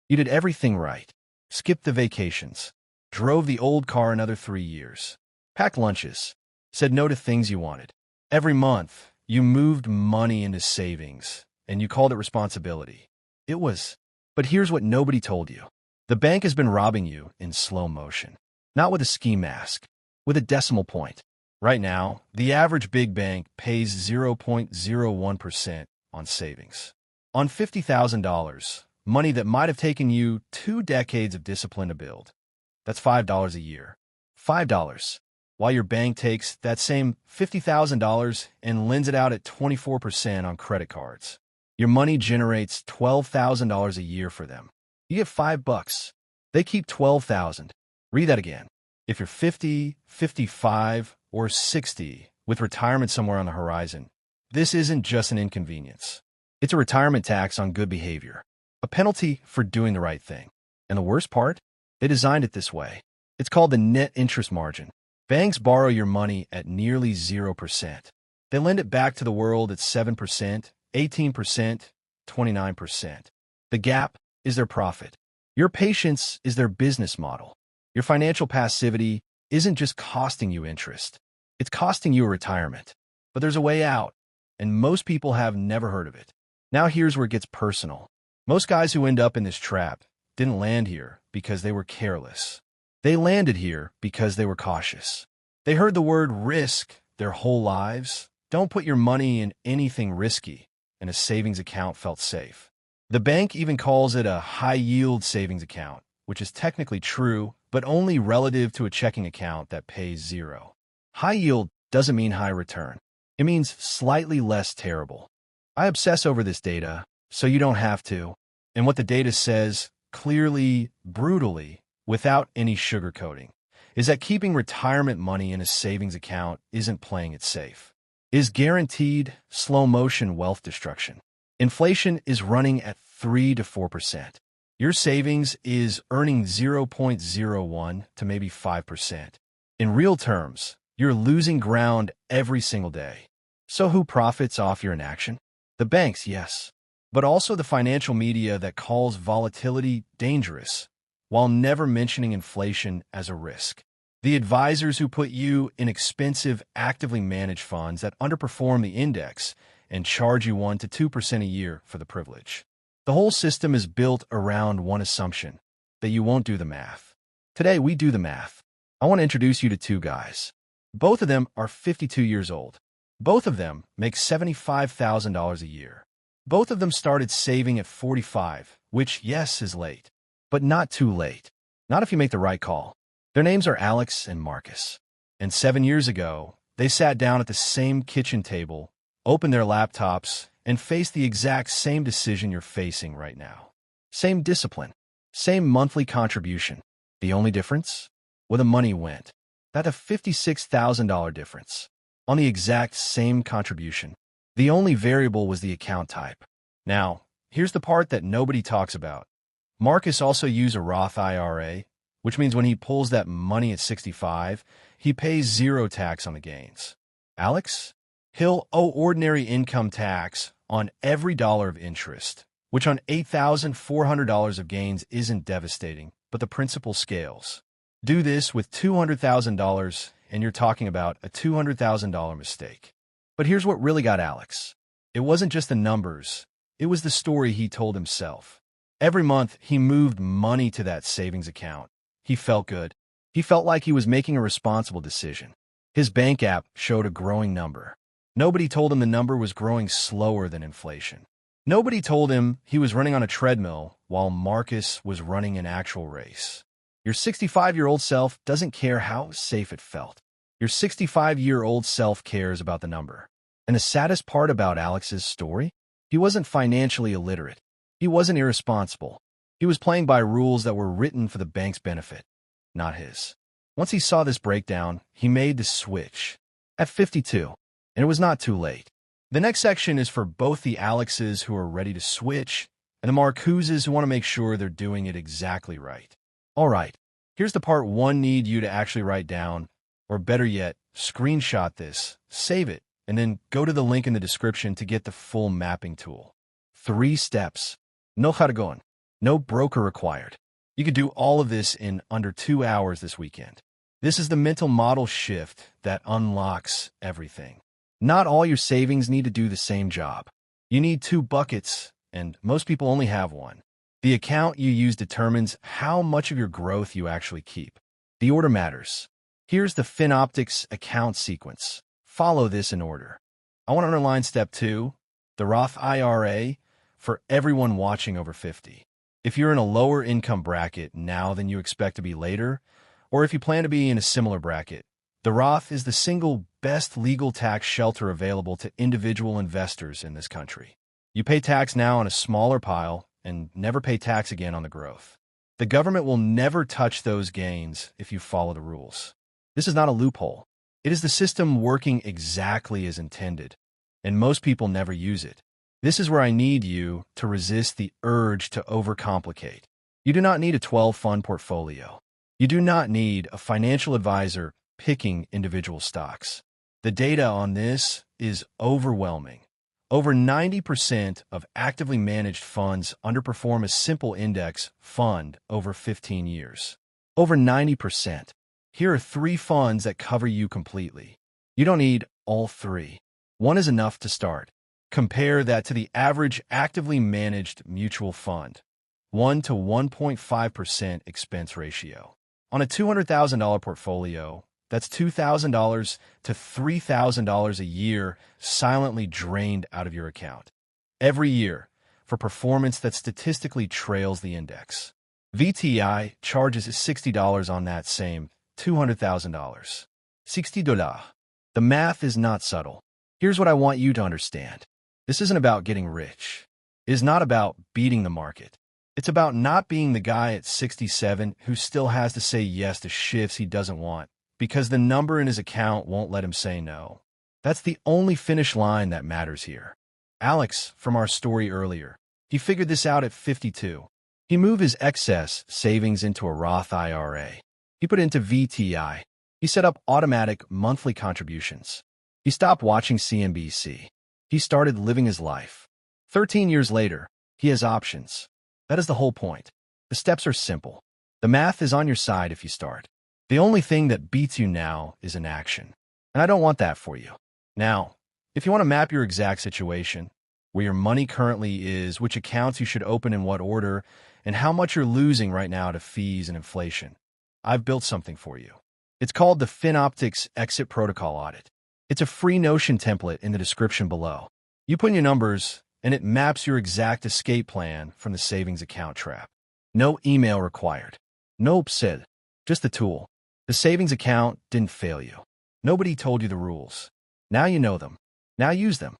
You did everything right. Skipped the vacations. Drove the old car another 3 years. Packed lunches. Said no to things you wanted. Every month, you moved money into savings, and you called it responsibility. It was. But here's what nobody told you. The bank has been robbing you in slow motion. Not with a ski mask, with a decimal point. Right now, the average big bank pays 0.01% on savings. On $50,000, money that might have taken you 2 decades of discipline to build. That's $5 a year. $5. While your bank takes that same $50,000 and lends it out at 24% on credit cards. Your money generates $12,000 a year for them. You get $5. They keep $12,000. Read that again. If you're 50, 55, or 60 with retirement somewhere on the horizon, this isn't just an inconvenience. It's a retirement tax on good behavior, a penalty for doing the right thing. And the worst part? They designed it this way. It's called the net interest margin. Banks borrow your money at nearly 0%. They lend it back to the world at 7%, 18%, 29%. The gap is their profit. Your patience is their business model. Your financial passivity isn't just costing you interest. It's costing you a retirement. But there's a way out, and most people have never heard of it. Now here's where it gets personal. Most guys who end up in this trap didn't land here because they were careless. They landed here because they were cautious. They heard the word risk their whole lives. Don't put your money in anything risky, and a savings account felt safe. The bank even calls it a high-yield savings account, which is technically true, but only relative to a checking account that pays 0. High yield doesn't mean high return. It means slightly less terrible. I obsess over this data, so you don't have to. And what the data says, clearly, brutally, without any sugarcoating, is that keeping retirement money in a savings account isn't playing it safe. It is guaranteed slow-motion wealth destruction. Inflation is running at 3 to 4%. Your savings is earning 0.01 to maybe 5%. In real terms, you're losing ground every single day. So who profits off your inaction? The banks, yes, but also the financial media that calls volatility dangerous, while never mentioning inflation as a risk. The advisors who put you in expensive, actively managed funds that underperform the index and charge you 1 to 2% a year for the privilege. The whole system is built around one assumption, that you won't do the math. Today, we do the math. I want to introduce you to 2 guys. Both of them are 52 years old. Both of them make $75,000 a year. Both of them started saving at 45, which, yes, is late, but not too late. Not if you make the right call. Their names are Alex and Marcus. And 7 years ago, they sat down at the same kitchen table, opened their laptops, and faced the exact same decision you're facing right now. Same discipline, same monthly contribution. The only difference? Where the money went. That's a $56,000 difference. On the exact same contribution. The only variable was the account type. Now, here's the part that nobody talks about. Marcus also used a Roth IRA, which means when he pulls that money at 65, he pays 0 tax on the gains. Alex? He'll owe ordinary income tax on every dollar of interest, which on $8,400 of gains isn't devastating, but the principal scales. Do this with $200,000, and you're talking about a $200,000 mistake. But here's what really got Alex. It wasn't just the numbers, it was the story he told himself. Every month, he moved money to that savings account. He felt good. He felt like he was making a responsible decision. His bank app showed a growing number. Nobody told him the number was growing slower than inflation. Nobody told him he was running on a treadmill while Marcus was running an actual race. Your 65-year-old self doesn't care how safe it felt. Your 65-year-old self cares about the number. And the saddest part about Alex's story? He wasn't financially illiterate. He wasn't irresponsible. He was playing by rules that were written for the bank's benefit, not his. Once he saw this breakdown, he made the switch. At 52, and it was not too late. The next section is for both the Alexes who are ready to switch and the Marcuses who want to make sure they're doing it exactly right. All right, here's the part one need you to actually write down, or better yet, screenshot this, save it, and then go to the link in the description to get the full mapping tool. 3 steps. No jargon. No broker required. You could do all of this in under 2 hours this weekend. This is the mental model shift that unlocks everything. Not all your savings need to do the same job. You need 2 buckets, and most people only have one. The account you use determines how much of your growth you actually keep. The order matters. Here's the FinOptix account sequence. Follow this in order. I want to underline step 2, the Roth IRA, for everyone watching over 50. If you're in a lower income bracket now than you expect to be later, or if you plan to be in a similar bracket, the Roth is the single best legal tax shelter available to individual investors in this country. You pay tax now on a smaller pile and never pay tax again on the growth. The government will never touch those gains if you follow the rules. This is not a loophole. It is the system working exactly as intended, and most people never use it. This is where I need you to resist the urge to overcomplicate. You do not need a 12-fund portfolio. You do not need a financial advisor picking individual stocks. The data on this is overwhelming. Over 90% of actively managed funds underperform a simple index fund over 15 years. Over 90%. Here are 3 funds that cover you completely. You don't need all 3. One is enough to start. Compare that to the average actively managed mutual fund. 1 to 1.5% expense ratio. On a $200,000 portfolio, that's $2,000 to $3,000 a year silently drained out of your account. Every year, for performance that statistically trails the index. VTI charges $60 on that same $200,000. $60. The math is not subtle. Here's what I want you to understand. This isn't about getting rich. It is not about beating the market. It's about not being the guy at 67 who still has to say yes to shifts he doesn't want because the number in his account won't let him say no. That's the only finish line that matters here. Alex, from our story earlier, he figured this out at 52. He moved his excess savings into a Roth IRA. He put it into VTI. He set up automatic monthly contributions. He stopped watching CNBC. He started living his life. 13 years later, he has options. That is the whole point. The steps are simple. The math is on your side if you start. The only thing that beats you now is inaction. And I don't want that for you. Now, if you want to map your exact situation, where your money currently is, which accounts you should open in what order, and how much you're losing right now to fees and inflation, I've built something for you. It's called the FinOptix Exit Protocol Audit. It's a free Notion template in the description below. You put in your numbers, and it maps your exact escape plan from the savings account trap. No email required. No upsell. Just the tool. The savings account didn't fail you. Nobody told you the rules. Now you know them. Now use them.